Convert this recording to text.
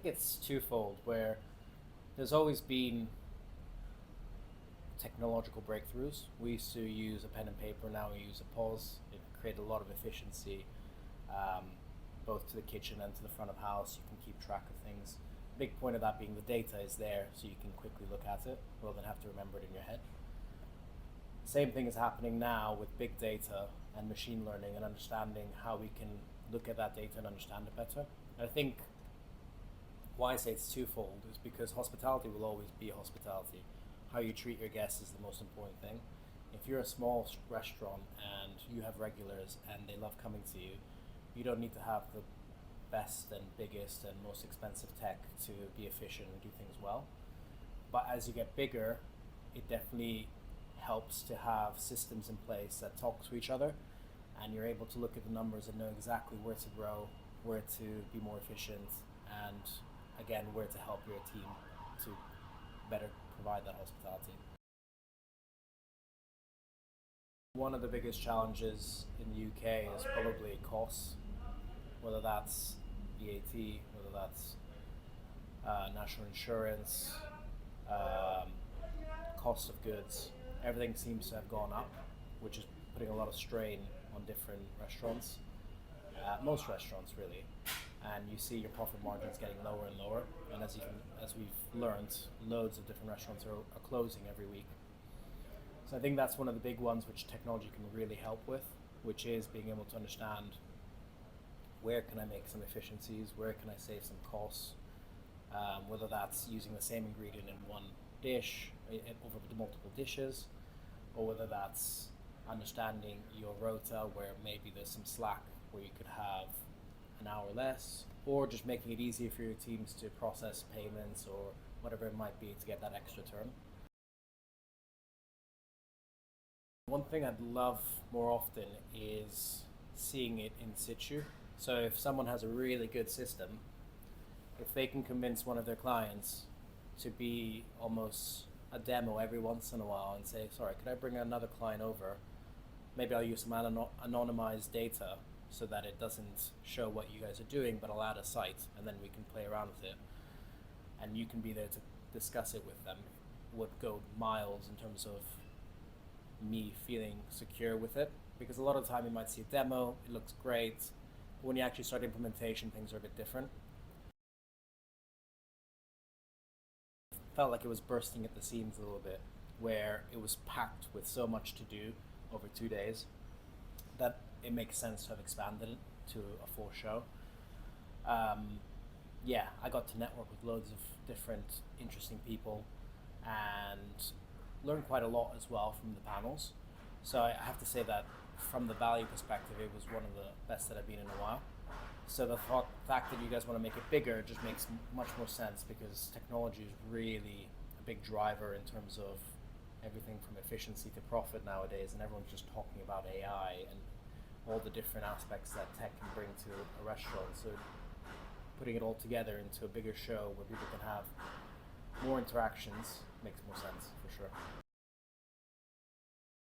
think it's twofold, where there's always been technological breakthroughs. We used to use a pen and paper, now we use a POS. It created a lot of efficiency, um, both to the kitchen and to the front of house. You can keep track of things. Big point of that being the data is there, so you can quickly look at it rather than have to remember it in your head. Same thing is happening now with big data and machine learning and understanding how we can look at that data and understand it better. And I think why I say it's twofold is because hospitality will always be hospitality. How you treat your guests is the most important thing. If you're a small restaurant and you have regulars and they love coming to you, you don't need to have the best and biggest and most expensive tech to be efficient and do things well. But as you get bigger, it definitely helps to have systems in place that talk to each other, and you're able to look at the numbers and know exactly where to grow, where to be more efficient, and again, where to help your team to better provide that hospitality. One of the biggest challenges in the UK is probably costs, whether that's VAT, whether that's national insurance, um, cost of goods. Everything seems to have gone up, which is putting a lot of strain on different restaurants, most restaurants really. And you see your profit margins getting lower and lower. And as we've learned, loads of different restaurants are closing every week. So I think that's one of the big ones which technology can really help with, which is being able to understand where can I make some efficiencies, where can I save some costs, whether that's using the same ingredient in one dish over the multiple dishes, or whether that's understanding your rota where maybe there's some slack where you could have an hour less, or just making it easier for your teams to process payments or whatever it might be to get that extra turn. One thing I'd love more often is seeing it in situ. So if someone has a really good system, if they can convince one of their clients to be almost a demo every once in a while and say, sorry, could I bring another client over? Maybe I'll use some anonymized data so that it doesn't show what you guys are doing, but I'll add a site and then we can play around with it. And you can be there to discuss it with them. Would go miles in terms of me feeling secure with it, because a lot of the time you might see a demo, it looks great, but when you actually start implementation, things are a bit different. Felt like it was bursting at the seams a little bit, where it was packed with so much to do over 2 days that it makes sense to have expanded it to a full show. Yeah, I got to network with loads of different interesting people and learned quite a lot as well from the panels. So I have to say that from the value perspective, it was one of the best that I've been in a while. So the fact that you guys want to make it bigger just makes much more sense, because technology is really a big driver in terms of everything from efficiency to profit nowadays, and everyone's just talking about AI and all the different aspects that tech can bring to a restaurant. So putting it all together into a bigger show where people can have more interactions makes more sense for sure.